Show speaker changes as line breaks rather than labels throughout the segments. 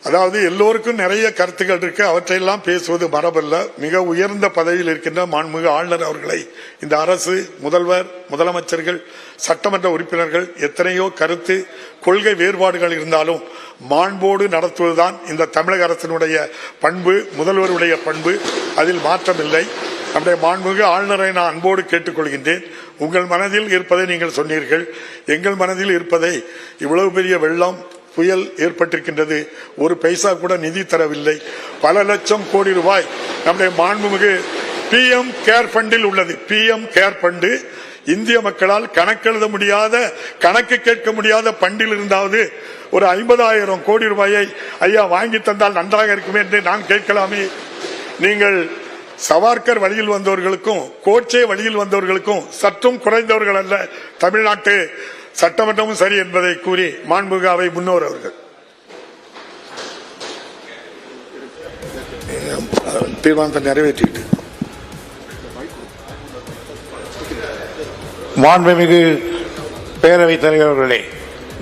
அதாவது எல்லோருக்கும் நிறைய கருத்துக்கள் இருக்கு, அவற்றையெல்லாம் பேசுவது மரபல்ல. மிக உயர்ந்த பதவியில் இருக்கின்ற மாண்புமிகு ஆளுநர் அவர்களை இந்த அரசு, முதல்வர், முதலமைச்சர்கள், சட்டமன்ற உறுப்பினர்கள் எத்தனையோ கருத்து கொள்கை வேறுபாடுகள் இருந்தாலும் மாண்போடு நடத்துவதுதான் இந்த தமிழக அரசினுடைய பண்பு, முதல்வருடைய பண்பு. அதில் மாற்றமில்லை. நம்முடைய மாண்புமிகு ஆளுநரை நான் அன்போடு கேட்டுக்கொள்கின்றேன். உங்கள் மனதில் இருப்பதை நீங்கள் சொன்னீர்கள். எங்கள் மனதில் இருப்பதை இவ்வளவு பெரிய வெள்ளம், புயல் ஏற்பட்டிருக்கின்றது, ஒரு பைசா கூட நிதி தரவில்லை. பல லட்சம் கோடி ரூபாய் நம்முடைய மாண்புமிகு PM கேர் ஃபண்டில் உள்ளது. PM கேர் ஃபண்டு இந்திய மக்களால் கணக்கெழுத முடியாத, கணக்கு கேட்க முடியாத பண்டில் இருந்தாவது ஒரு 50,000 கோடி ரூபாயை ஐயா வாங்கி தந்தால் நன்றாக இருக்குமே என்று நான் கேட்கலாமே. நீங்கள் சவார்கர் வழியில் வந்தவர்களுக்கும் கோட்சே வழியில் வந்தவர்களுக்கும் சற்றும் குறைந்தவர்கள் அல்ல. தமிழ்நாட்டு சட்டமன்றமும் சரி என்பதை கூறி மாண்புமிகு அவை முன்னோர் அவர்கள் தீர்மானத்தை நிறைவேற்றிட்டு
மாண்புமிகு பேரவைத் தலைவர் அவர்களே,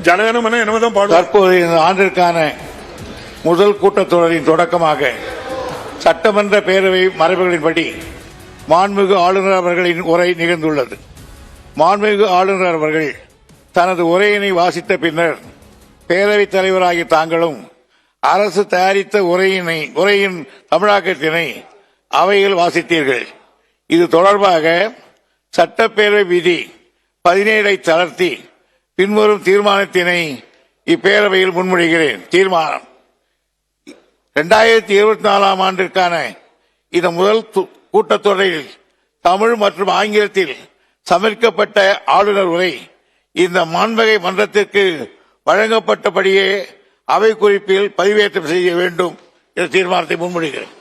ஜனகணமன என்னதான் பாடு.
தற்போது இந்த ஆண்டிற்கான முதல் கூட்டத்தொடரின் தொடக்கமாக சட்டமன்ற பேரவை மரபுகளின்படி மாண்புமிகு ஆளுநர் அவர்களின் உரை நிகழ்ந்துள்ளது. மாண்புமிகு ஆளுநர் அவர்கள் தனது உரையினை வாசித்த பின்னர் பேரவைத் தலைவராகிய தாங்களும் அரசு தயாரித்த உரையின் தமிழாக்கத்தினை அவையில் வாசித்தீர்கள். இது தொடர்பாக சட்டப்பேரவை விதி 17 தளர்த்தி பின்வரும் தீர்மானத்தினை இப்பேரவையில் முன்மொழிகிறேன். தீர்மானம்: 2024 ஆண்டிற்கான இந்த முதல் கூட்டத்தொடரில் தமிழ் மற்றும் ஆங்கிலத்தில் சமர்ப்பிக்கப்பட்ட ஆளுநர் உரை இந்த மாண்புமிகு மன்றத்திற்கு வழங்கப்பட்டபடியே அவை குறிப்பில் பதிவேற்றம் செய்ய வேண்டும் என்ற தீர்மானத்தை முன்மொழிகிறேன்.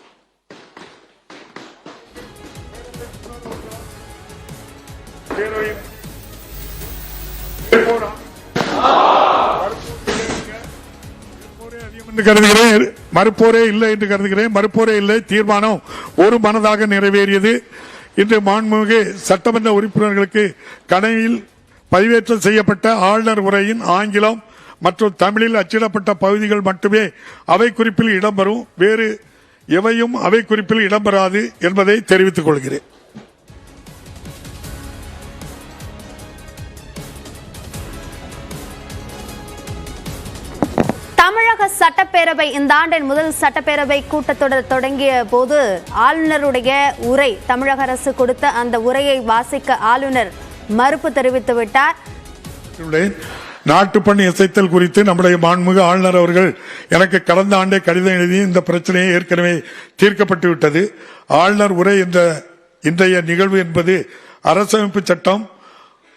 மறுப்போரே இல்லை என்று கருதுகிறேன். மறுப்போரே இல்லை. தீர்மானம் ஒரு மனதாக நிறைவேறியது. இன்று மாண்புமிகு சட்டமன்ற உறுப்பினர்களுக்கு கணினியில் பதிவேற்றம் செய்யப்பட்ட ஆளுநர் உரையின் ஆங்கிலம் மற்றும் தமிழில் அச்சிடப்பட்ட பகுதிகள் மட்டுமே அவை குறிப்பில் இடம்பெறும். வேறு எவையும் அவை குறிப்பில் இடம்பெறாது என்பதை தெரிவித்துக் கொள்கிறேன்.
தமிழக சட்டப்பேரவை இந்த ஆண்டின் முதல் சட்டப்பேரவை கூட்டத்தொடர் தொடங்கிய போது ஆளுநருடைய உரை, தமிழக அரசு கொடுத்த அந்த உரையை வாசிக்க ஆளுநர் மறுப்பு தெரிவித்துவிட்டார்.
நாட்டுப்பணி இசைத்தல் குறித்து நம்முடைய மாண்புமிகு ஆளுநர் அவர்கள் எனக்கு கடந்த ஆண்டே கடிதம் எழுதி இந்த பிரச்சனையை ஏற்கனவே தீர்க்கப்பட்டு விட்டது. ஆளுநர் உரை என்ற இன்றைய நிகழ்வு என்பது அரசமைப்பு சட்டம்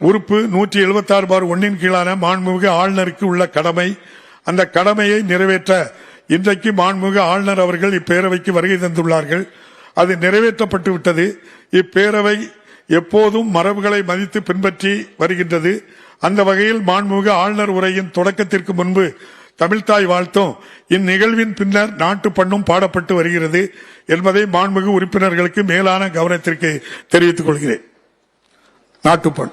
உறுப்பு 176/1 கீழான மாண்புமிகு ஆளுநருக்கு உள்ள கடமை. அந்த கடமையை நிறைவேற்ற இன்றைக்கு மாண்புமிகு ஆளுநர் அவர்கள் இப்பேரவைக்கு வருகை தந்துள்ளார்கள். அது நிறைவேற்றப்பட்டு விட்டது. இப்பேரவை எப்போதும் மரபுகளை மதித்து பின்பற்றி வருகின்றது. அந்த வகையில் மாண்புமிகு ஆளுநர் உரையின் தொடக்கத்திற்கு முன்பு தமிழ்தாய் வாழ்த்தும் இந்நிகழ்வின் பின்னர் நாட்டு பண்ணும் பாடப்பட்டு வருகிறது என்பதை மாண்புமிகு உறுப்பினர்களுக்கு மேலான கவனத்திற்கு தெரிவித்துக் கொள்கிறேன். நாட்டுப்பண்